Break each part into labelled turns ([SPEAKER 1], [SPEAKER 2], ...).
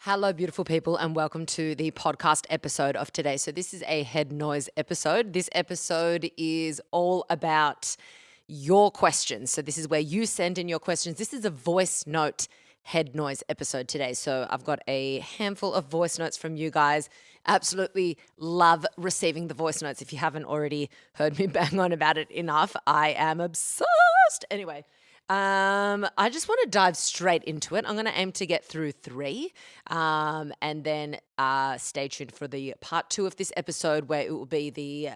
[SPEAKER 1] Hello, beautiful people, and welcome to the podcast episode of today. So, this is a head noise episode. This episode is all about your questions. So, this is where you send in your questions. This is a voice note head noise episode today. So, I've got a handful of voice notes from you guys. Absolutely love receiving the voice notes. If you haven't already heard me bang on about it enough, I am obsessed. Anyway. I just want to dive straight into it. I'm going to aim to get through three, and then stay tuned for the part two of this episode, where it will be the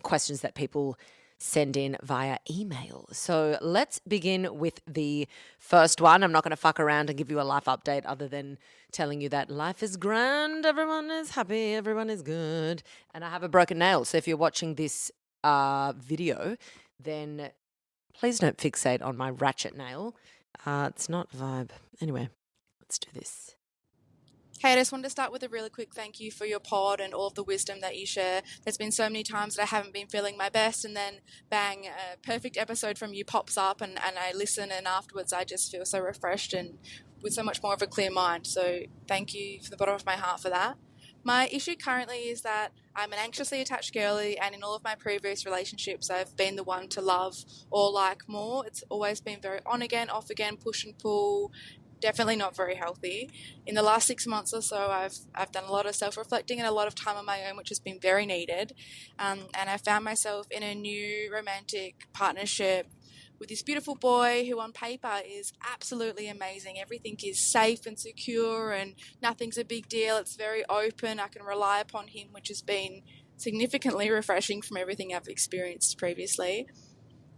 [SPEAKER 1] questions that people send in via email. So let's begin with the first one. I'm not going to fuck around and give you a life update, other than telling you that life is grand, everyone is happy, everyone is good, and I have a broken nail. So if you're watching this video, then please don't fixate on my ratchet nail. It's not vibe. Anyway, let's do this.
[SPEAKER 2] Hey, I just wanted to start with a really quick thank you for your pod and all of the wisdom that you share. There's been so many times that I haven't been feeling my best, and then bang, a perfect episode from you pops up, and I listen, and afterwards I just feel so refreshed and with so much more of a clear mind. So thank you from the bottom of my heart for that. My issue currently is that I'm an anxiously attached girly, and in all of my previous relationships, I've been the one to love or like more. It's always been very on again, off again, push and pull, definitely not very healthy. In the last 6 months or so, I've done a lot of self-reflecting and a lot of time on my own, which has been very needed. And I found myself in a new romantic partnership with this beautiful boy who on paper is absolutely amazing. Everything is safe and secure and nothing's a big deal. It's very open. I can rely upon him, which has been significantly refreshing from everything I've experienced previously.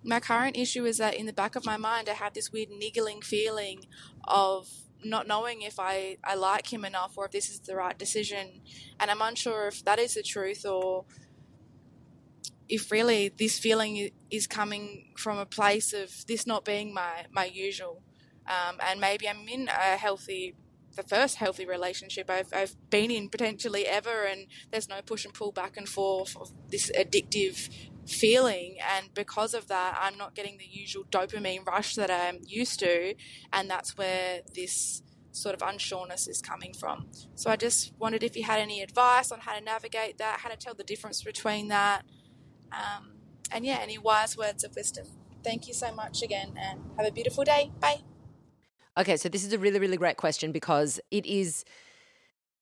[SPEAKER 2] My current issue is that in the back of my mind, I have this weird niggling feeling of not knowing if I like him enough or if this is the right decision. And I'm unsure if that is the truth, or if really this feeling is coming from a place of this not being my usual. And maybe I'm in the first healthy relationship I've been in potentially ever, and there's no push and pull back and forth of this addictive feeling, and because of that I'm not getting the usual dopamine rush that I'm used to, and that's where this sort of unsureness is coming from. So I just wondered if you had any advice on how to navigate that, how to tell the difference between that, and yeah, any wise words of wisdom. Thank you so much again, and have a beautiful day. Bye.
[SPEAKER 1] Okay, so this is a really, really great question, because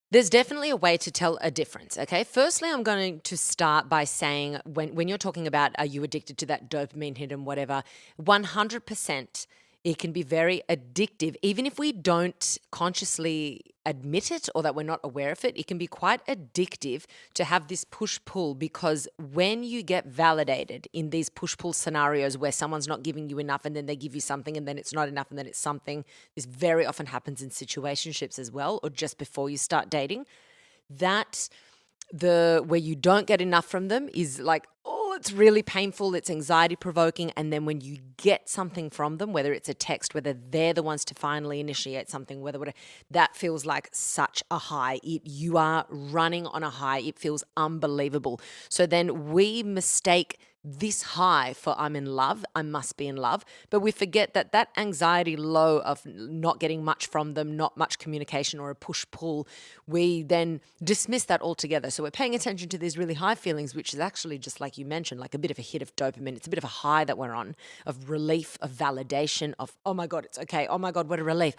[SPEAKER 1] there's definitely a way to tell a difference, okay? Firstly, I'm going to start by saying, when you're talking about are you addicted to that dopamine hit and whatever, 100% it can be very addictive. Even if we don't consciously admit it or that we're not aware of it, it can be quite addictive to have this push-pull, because when you get validated in these push-pull scenarios where someone's not giving you enough and then they give you something and then it's not enough and then it's something, this very often happens in situationships as well, or just before you start dating, that where you don't get enough from them is like, oh, it's really painful, it's anxiety provoking. And then when you get something from them, whether it's a text, whether they're the ones to finally initiate something, whatever, that feels like such a high. You are running on a high. It feels unbelievable. So then we mistake this high for I'm in love, I must be in love. But we forget that that anxiety low of not getting much from them, not much communication or a push pull, we then dismiss that altogether. So we're paying attention to these really high feelings, which is actually just like you mentioned, like a bit of a hit of dopamine. It's a bit of a high that we're on, of relief, of validation, of, oh my God, it's okay. Oh my God, what a relief.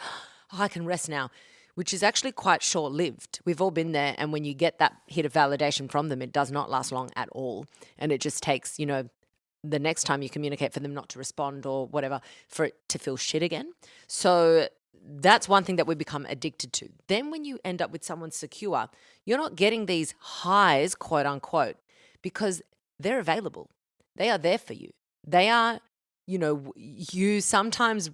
[SPEAKER 1] Oh, I can rest now, which is actually quite short lived. We've all been there. And when you get that hit of validation from them, it does not last long at all. And it just takes, the next time you communicate for them not to respond or whatever, for it to feel shit again. So that's one thing that we become addicted to. Then when you end up with someone secure, you're not getting these highs, quote unquote, because they're available. They are there for you. They are, you sometimes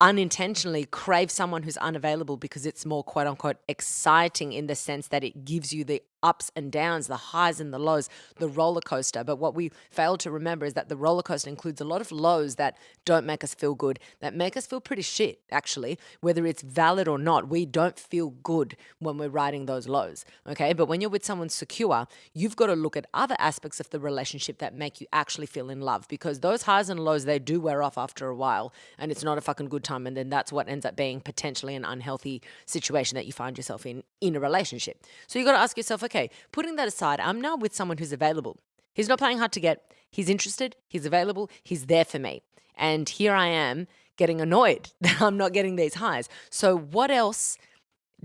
[SPEAKER 1] unintentionally crave someone who's unavailable because it's more, quote unquote, exciting, in the sense that it gives you the ups and downs, the highs and the lows, the roller coaster. But what we fail to remember is that the roller coaster includes a lot of lows that don't make us feel good, that make us feel pretty shit, actually. Whether it's valid or not, we don't feel good when we're riding those lows, okay? But when you're with someone secure, you've got to look at other aspects of the relationship that make you actually feel in love, because those highs and lows, they do wear off after a while, and it's not a fucking good time. And then that's what ends up being potentially an unhealthy situation that you find yourself in a relationship. So you got to ask yourself, okay, putting that aside, I'm now with someone who's available. He's not playing hard to get. He's interested. He's available. He's there for me. And here I am getting annoyed that I'm not getting these highs. So what else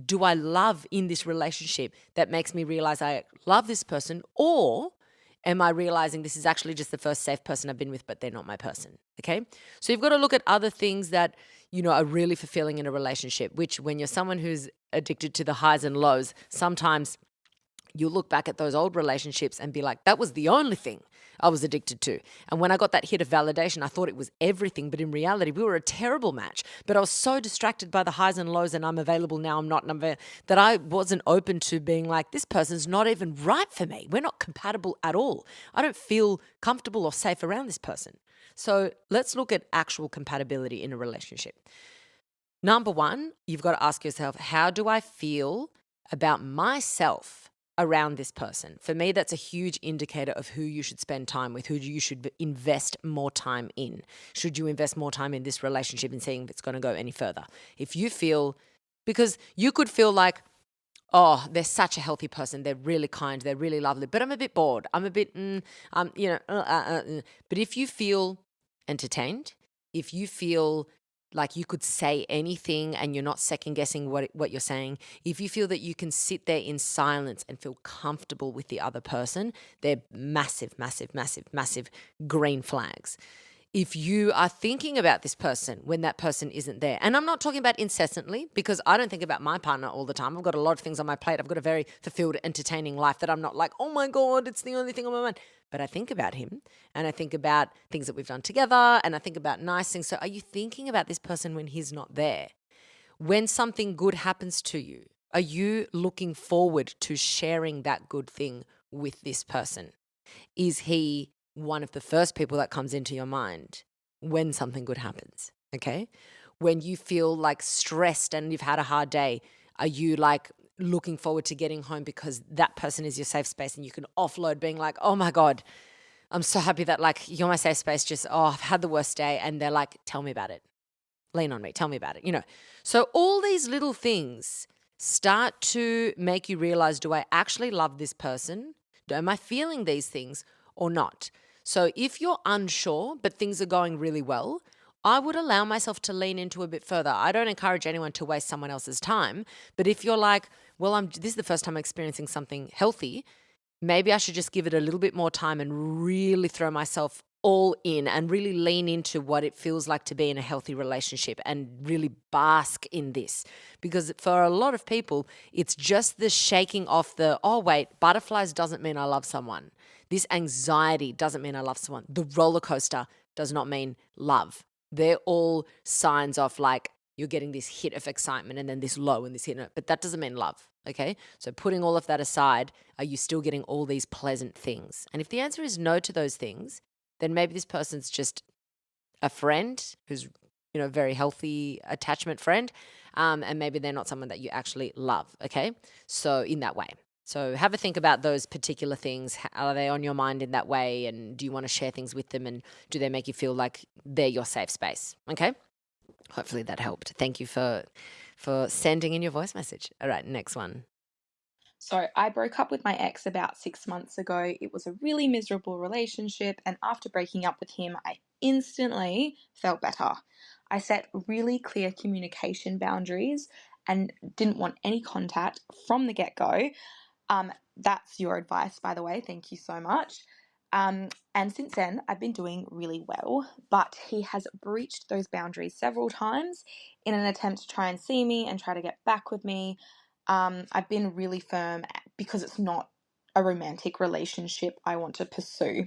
[SPEAKER 1] do I love in this relationship that makes me realize I love this person? Or am I realizing this is actually just the first safe person I've been with, but they're not my person? Okay. So you've got to look at other things that, are really fulfilling in a relationship, which when you're someone who's addicted to the highs and lows, sometimes you look back at those old relationships and be like, that was the only thing I was addicted to. And when I got that hit of validation, I thought it was everything. But in reality, we were a terrible match. But I was so distracted by the highs and lows, and I'm available now, I'm not, that I wasn't open to being like, this person's not even right for me. We're not compatible at all. I don't feel comfortable or safe around this person. So let's look at actual compatibility in a relationship. Number one, you've got to ask yourself, how do I feel about myself around this person? For me, that's a huge indicator of who you should spend time with, who you should invest more time in. Should you invest more time in this relationship and seeing if it's going to go any further? If you feel, because you could feel like, oh, they're such a healthy person, they're really kind, they're really lovely, but I'm a bit bored, I'm a bit, But if you feel entertained, if you feel like you could say anything and you're not second guessing what you're saying, if you feel that you can sit there in silence and feel comfortable with the other person, they're massive, massive, massive, massive green flags. If you are thinking about this person when that person isn't there, and I'm not talking about incessantly, because I don't think about my partner all the time. I've got a lot of things on my plate. I've got a very fulfilled, entertaining life that I'm not like, oh my God, it's the only thing on my mind. But I think about him, and I think about things that we've done together, and I think about nice things. So are you thinking about this person when he's not there? When something good happens to you, are you looking forward to sharing that good thing with this person? Is he one of the first people that comes into your mind when something good happens? Okay. When you feel like stressed and you've had a hard day, are you like looking forward to getting home because that person is your safe space and you can offload being like, oh my God, I'm so happy that like you're my safe space. Just, oh, I've had the worst day. And they're like, tell me about it. Lean on me. Tell me about it. So all these little things start to make you realize, do I actually love this person? Am I feeling these things or not? So if you're unsure, but things are going really well, I would allow myself to lean into a bit further. I don't encourage anyone to waste someone else's time. But if you're like, well, this is the first time I'm experiencing something healthy, maybe I should just give it a little bit more time and really throw myself all in and really lean into what it feels like to be in a healthy relationship and really bask in this. Because for a lot of people, it's just the shaking off oh, wait, butterflies doesn't mean I love someone. This anxiety doesn't mean I love someone. The roller coaster does not mean love. They're all signs of like, you're getting this hit of excitement and then this low and this hit, but that doesn't mean love. Okay. So putting all of that aside, are you still getting all these pleasant things? And if the answer is no to those things, then maybe this person's just a friend who's, very healthy attachment friend. And maybe they're not someone that you actually love. Okay. So in that way. So have a think about those particular things. Are they on your mind in that way? And do you want to share things with them? And do they make you feel like they're your safe space? Okay. Hopefully that helped. Thank you for sending in your voice message. All right, next one.
[SPEAKER 3] So I broke up with my ex about 6 months ago. It was a really miserable relationship, and after breaking up with him, I instantly felt better. I set really clear communication boundaries and didn't want any contact from the get-go. That's your advice, by the way. Thank you so much. And since then, I've been doing really well, but he has breached those boundaries several times in an attempt to try and see me and try to get back with me. I've been really firm because it's not a romantic relationship I want to pursue.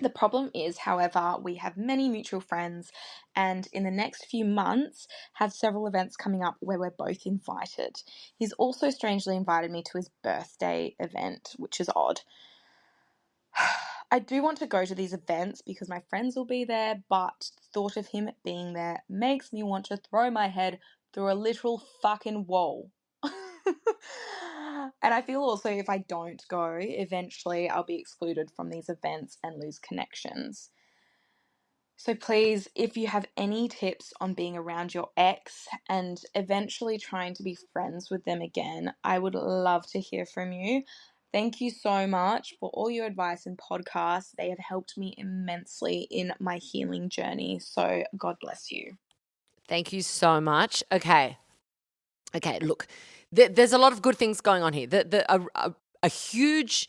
[SPEAKER 3] The problem is, however, we have many mutual friends, and in the next few months have several events coming up where we're both invited. He's also strangely invited me to his birthday event, which is odd. I do want to go to these events because my friends will be there, but the thought of him being there makes me want to throw my head through a literal fucking wall. And I feel also if I don't go, eventually I'll be excluded from these events and lose connections. So please, if you have any tips on being around your ex and eventually trying to be friends with them again, I would love to hear from you. Thank you so much for all your advice and podcasts. They have helped me immensely in my healing journey. So God bless you.
[SPEAKER 1] Thank you so much. Okay, look, there's a lot of good things going on here. A huge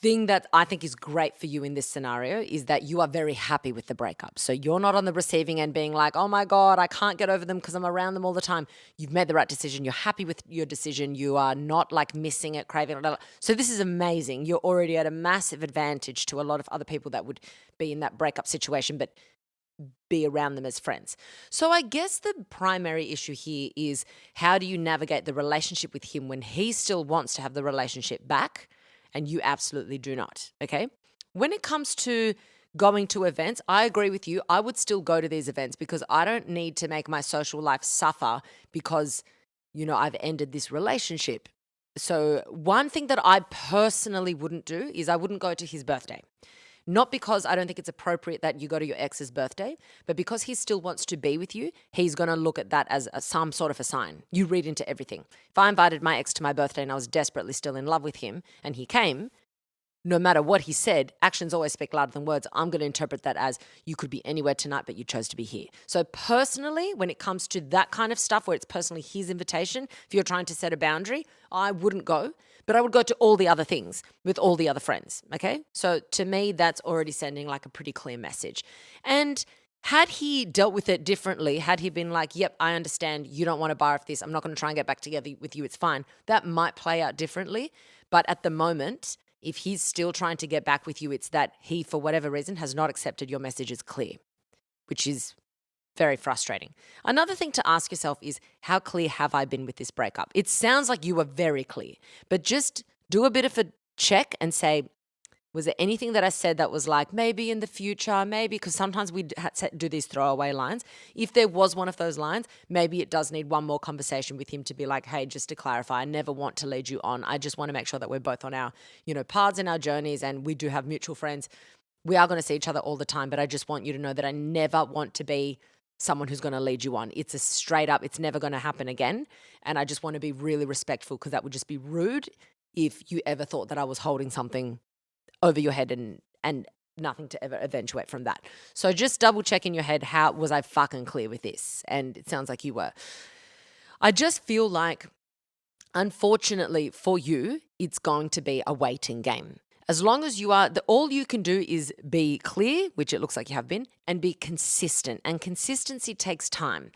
[SPEAKER 1] thing that I think is great for you in this scenario is that you are very happy with the breakup. So you're not on the receiving end being like, oh my God, I can't get over them because I'm around them all the time. You've made the right decision. You're happy with your decision. You are not like missing it, craving it. So this is amazing. You're already at a massive advantage to a lot of other people that would be in that breakup situation, but be around them as friends. So I guess the primary issue here is how do you navigate the relationship with him when he still wants to have the relationship back and you absolutely do not, okay? When it comes to going to events, I agree with you. I would still go to these events because I don't need to make my social life suffer because, I've ended this relationship. So one thing that I personally wouldn't do is I wouldn't go to his birthday. Not because I don't think it's appropriate that you go to your ex's birthday, but because he still wants to be with you, he's going to look at that as some sort of a sign. You read into everything. If I invited my ex to my birthday and I was desperately still in love with him and he came, no matter what he said, actions always speak louder than words. I'm going to interpret that as you could be anywhere tonight, but you chose to be here. So personally, when it comes to that kind of stuff where it's personally his invitation, if you're trying to set a boundary, I wouldn't go, but I would go to all the other things with all the other friends, okay? So to me, that's already sending like a pretty clear message. And had he dealt with it differently, had he been like, yep, I understand you don't want to bar off this, I'm not going to try and get back together with you, it's fine, that might play out differently. But at the moment, if he's still trying to get back with you, it's that he, for whatever reason, has not accepted your message as clear, which is very frustrating. Another thing to ask yourself is, how clear have I been with this breakup? It sounds like you were very clear, but just do a bit of a check and say, was there anything that I said that was like, maybe in the future, maybe, because sometimes we do these throwaway lines. If there was one of those lines, maybe it does need one more conversation with him to be like, hey, just to clarify, I never want to lead you on. I just want to make sure that we're both on our, paths and our journeys, and we do have mutual friends. We are going to see each other all the time, but I just want you to know that I never want to be someone who's going to lead you on. It's a straight up, it's never going to happen again. And I just want to be really respectful because that would just be rude if you ever thought that I was holding something over your head and nothing to ever eventuate from that. So just double check in your head, how was I fucking clear with this? And it sounds like you were. I just feel like, unfortunately for you, it's going to be a waiting game. As long as you are, all you can do is be clear, which it looks like you have been, and be consistent. And consistency takes time.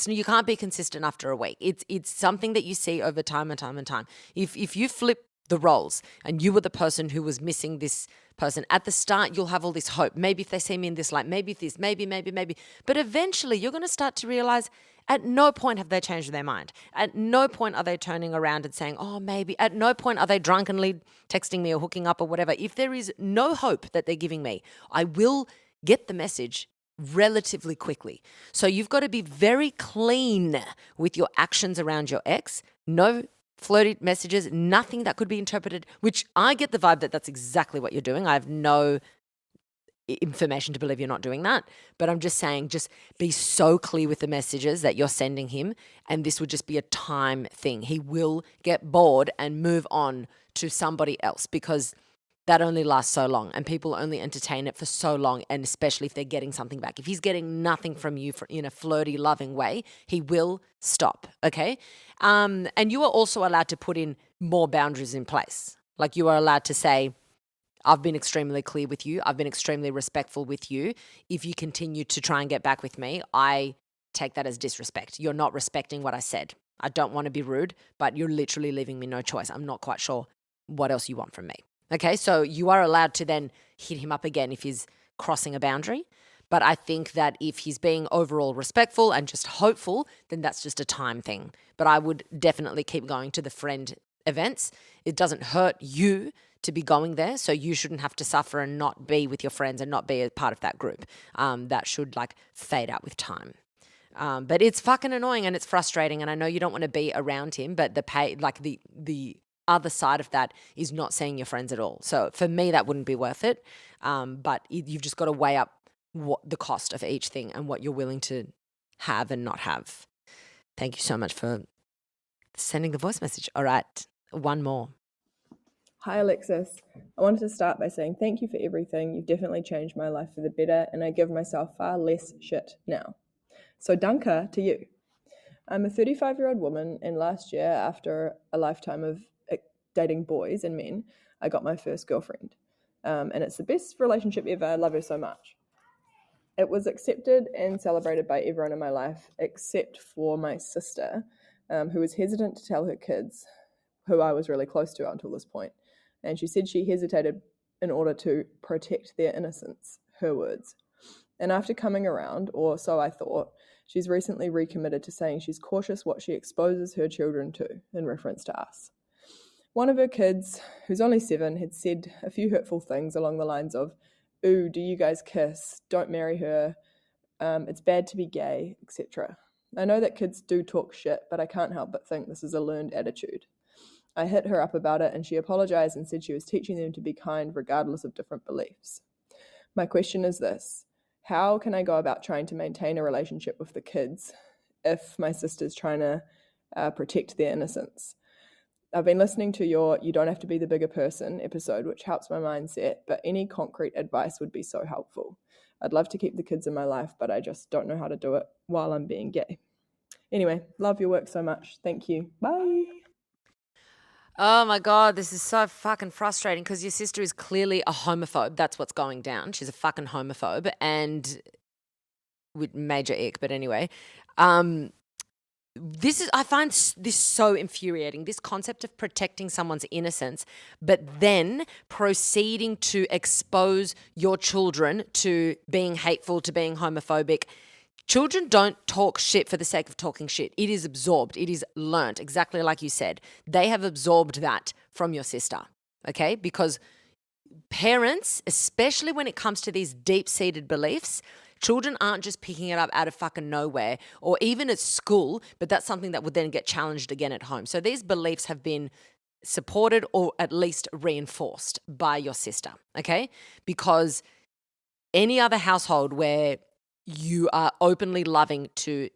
[SPEAKER 1] You can't be consistent after a week. It's something that you see over time and time and time. If you flip the roles and you were the person who was missing this person at the start, you'll have all this hope. Maybe if they see me in this light, maybe if this, maybe. But eventually you're going to start to realize at no point have they changed their mind. At no point are they turning around and saying, oh, maybe. At no point are they drunkenly texting me or hooking up or whatever. If there is no hope that they're giving me, I will get the message relatively quickly. So you've got to be very clean with your actions around your ex. No flirty messages, nothing that could be interpreted, which I get the vibe that that's exactly what you're doing. I have no information to believe you're not doing that. But I'm just saying, just be so clear with the messages that you're sending him. And this would just be a time thing. He will get bored and move on to somebody else because that only lasts so long and people only entertain it for so long. And especially if they're getting something back. If he's getting nothing from you in a flirty, loving way, he will stop. Okay. And you are also allowed to put in more boundaries in place. Like you are allowed to say, I've been extremely clear with you. I've been extremely respectful with you. If you continue to try and get back with me, I take that as disrespect. You're not respecting what I said. I don't want to be rude, but you're literally leaving me no choice. I'm not quite sure what else you want from me. Okay, so you are allowed to then hit him up again if he's crossing a boundary. But I think that if he's being overall respectful and just hopeful, then that's just a time thing. But I would definitely keep going to the friend events. It doesn't hurt you to be going there, so you shouldn't have to suffer and not be with your friends and not be a part of that group. That should like fade out with time. But it's fucking annoying and it's frustrating, and I know you don't want to be around him, but the other side of that is not seeing your friends at all. So for me, that wouldn't be worth it. But you've just got to weigh up what the cost of each thing and what you're willing to have and not have. Thank you so much for sending the voice message. All right, one more.
[SPEAKER 4] Hi, Alexis. I wanted to start by saying thank you for everything. You've definitely changed my life for the better, and I give myself far less shit now. So, Danke to you. I'm a 35-year-old woman, and last year, after a lifetime of dating boys and men, I got my first girlfriend. And it's the best relationship ever. I love her so much. It was accepted and celebrated by everyone in my life, except for my sister, who was hesitant to tell her kids, who I was really close to until this point. And she said she hesitated in order to protect their innocence, her words. And after coming around, or so I thought, she's recently recommitted to saying she's cautious what she exposes her children to in reference to us. One of her kids, who's only 7, had said a few hurtful things along the lines of, "Ooh, do you guys kiss? Don't marry her. It's bad to be gay," etc. I know that kids do talk shit, but I can't help but think this is a learned attitude. I hit her up about it and she apologized and said she was teaching them to be kind regardless of different beliefs. My question is this: how can I go about trying to maintain a relationship with the kids if my sister's trying to protect their innocence? I've been listening to your "You Don't Have to Be the Bigger Person" episode, which helps my mindset, but any concrete advice would be so helpful. I'd love to keep the kids in my life, but I just don't know how to do it while I'm being gay. Anyway, love your work so much. Thank you. Bye.
[SPEAKER 1] Oh my God, this is so fucking frustrating because your sister is clearly a homophobe. That's what's going down. She's a fucking homophobe, and with major ick, but anyway. I find this so infuriating, this concept of protecting someone's innocence, but then proceeding to expose your children to being hateful, to being homophobic. Children don't talk shit for the sake of talking shit. It is absorbed. It is learnt, exactly like you said. They have absorbed that from your sister, okay? Because parents, especially when it comes to these deep-seated beliefs, children aren't just picking it up out of fucking nowhere or even at school, but that's something that would then get challenged again at home. So these beliefs have been supported or at least reinforced by your sister, okay? Because any other household where you are openly loving to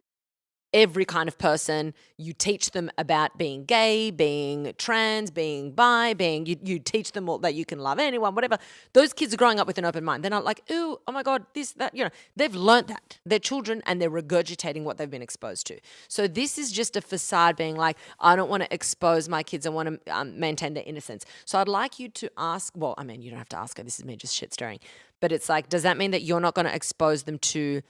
[SPEAKER 1] every kind of person, you teach them about being gay, being trans, being bi, you teach them all that you can love anyone, whatever. Those kids are growing up with an open mind. They're not like, ooh, oh my God, this, that, they've learned that. They're children and they're regurgitating what they've been exposed to. So this is just a facade being like, I don't want to expose my kids. I want to maintain their innocence. So I'd like you to ask, well, I mean, you don't have to ask her. This is me just shit stirring. But it's like, does that mean that you're not going to expose them to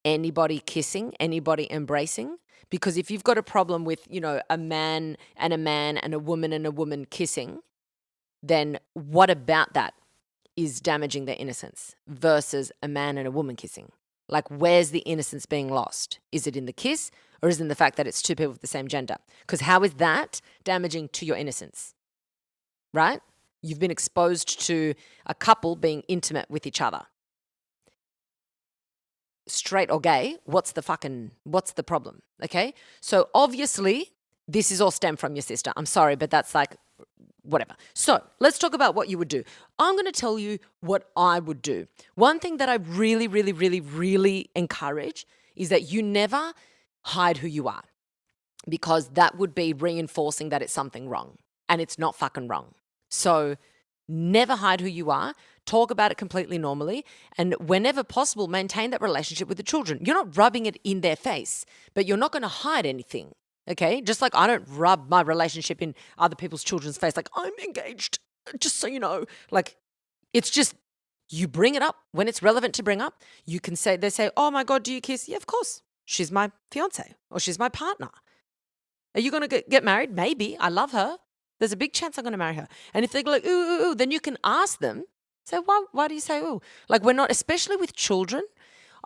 [SPEAKER 1] anybody kissing, anybody embracing? Because if you've got a problem with, a man and a woman kissing, then what about that is damaging their innocence versus a man and a woman kissing? Like, where's the innocence being lost? Is it in the kiss or is it in the fact that it's two people of the same gender? Because how is that damaging to your innocence? Right? You've been exposed to a couple being intimate with each other. Straight or gay, what's the problem? Okay. So obviously this is all stemmed from your sister. I'm sorry, but that's like, whatever. So let's talk about what you would do. I'm going to tell you what I would do. One thing that I really, really, really, really encourage is that you never hide who you are, because that would be reinforcing that it's something wrong, and it's not fucking wrong. So never hide who you are. Talk about it completely normally, and whenever possible, maintain that relationship with the children. You're not rubbing it in their face, but you're not going to hide anything, okay? Just like I don't rub my relationship in other people's children's face, like, I'm engaged, just so you know. Like, it's just, you bring it up when it's relevant to bring up. You can say, they say, oh my God, do you kiss? Yeah, of course. She's my fiance or she's my partner. Are you going to get married? Maybe. I love her. There's a big chance I'm going to marry her. And if they go like, ooh, ooh, ooh, then you can ask them, say, why do you say ooh? Like we're not, especially with children,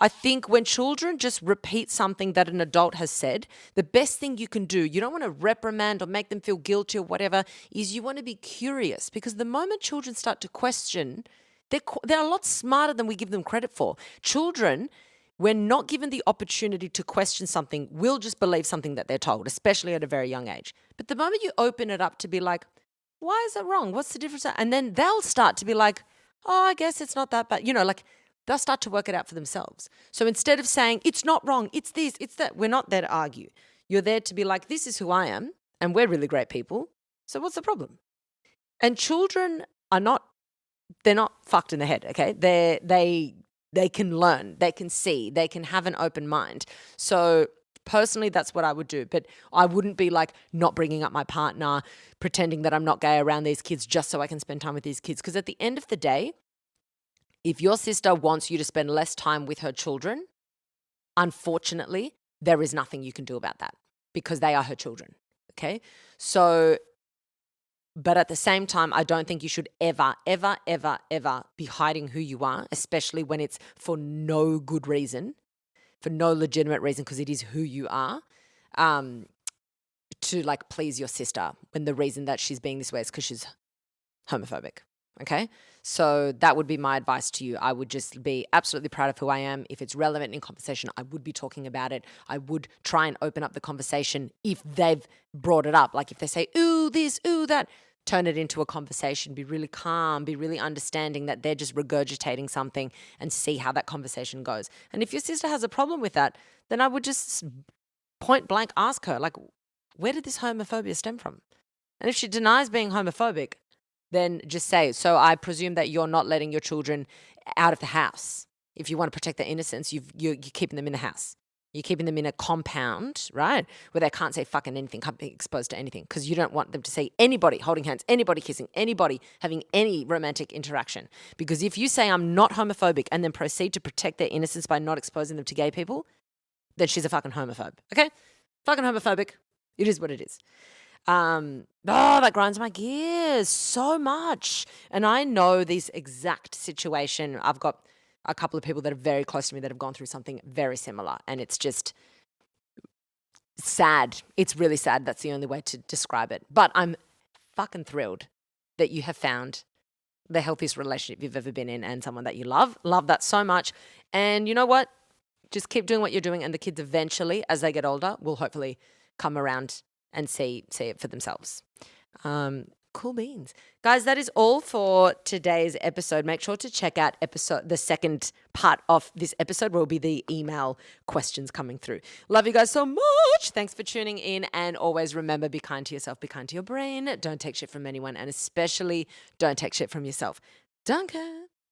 [SPEAKER 1] I think when children just repeat something that an adult has said, the best thing you can do, you don't want to reprimand or make them feel guilty or whatever, is you want to be curious. Because the moment children start to question, they're a lot smarter than we give them credit for. Children, when not given the opportunity to question something, will just believe something that they're told, especially at a very young age. But the moment you open it up to be like, why is it wrong? What's the difference? And then they'll start to be like, oh, I guess it's not that bad. Like they'll start to work it out for themselves. So instead of saying, it's not wrong, it's this, it's that, we're not there to argue. You're there to be like, this is who I am, and we're really great people. So what's the problem? And children they're not fucked in the head, okay? They can learn, they can see, they can have an open mind. So personally, that's what I would do. But I wouldn't be like not bringing up my partner, pretending that I'm not gay around these kids just so I can spend time with these kids. Because at the end of the day, if your sister wants you to spend less time with her children, unfortunately, there is nothing you can do about that because they are her children, okay? So, but at the same time, I don't think you should ever, ever, ever, ever be hiding who you are, especially when it's for no good reason, for no legitimate reason, because it is who you are, to like please your sister when the reason that she's being this way is because she's homophobic. Okay. So that would be my advice to you. I would just be absolutely proud of who I am. If it's relevant in conversation, I would be talking about it. I would try and open up the conversation if they've brought it up. Like if they say, ooh, this, ooh, that, turn it into a conversation, be really calm, be really understanding that they're just regurgitating something and see how that conversation goes. And if your sister has a problem with that, then I would just point blank ask her, like, where did this homophobia stem from? And if she denies being homophobic, then just say, so I presume that you're not letting your children out of the house. If you want to protect their innocence, you're keeping them in the house. You're keeping them in a compound, right, where they can't say fucking anything, can't be exposed to anything, because you don't want them to see anybody holding hands, anybody kissing, anybody having any romantic interaction. Because if you say I'm not homophobic and then proceed to protect their innocence by not exposing them to gay people, then she's a fucking homophobe, okay? Fucking homophobic. It is what it is. That grinds my gears so much. And I know this exact situation. I've got a couple of people that are very close to me that have gone through something very similar. And it's just sad. It's really sad. That's the only way to describe it. But I'm fucking thrilled that you have found the healthiest relationship you've ever been in and someone that you love. Love that so much. And you know what? Just keep doing what you're doing. And the kids eventually, as they get older, will hopefully come around and see it for themselves. Cool beans. Guys, that is all for today's episode. Make sure to check out the second part of this episode where will be the email questions coming through. Love you guys so much. Thanks for tuning in. And always remember, be kind to yourself, be kind to your brain. Don't take shit from anyone. And especially don't take shit from yourself. Danke.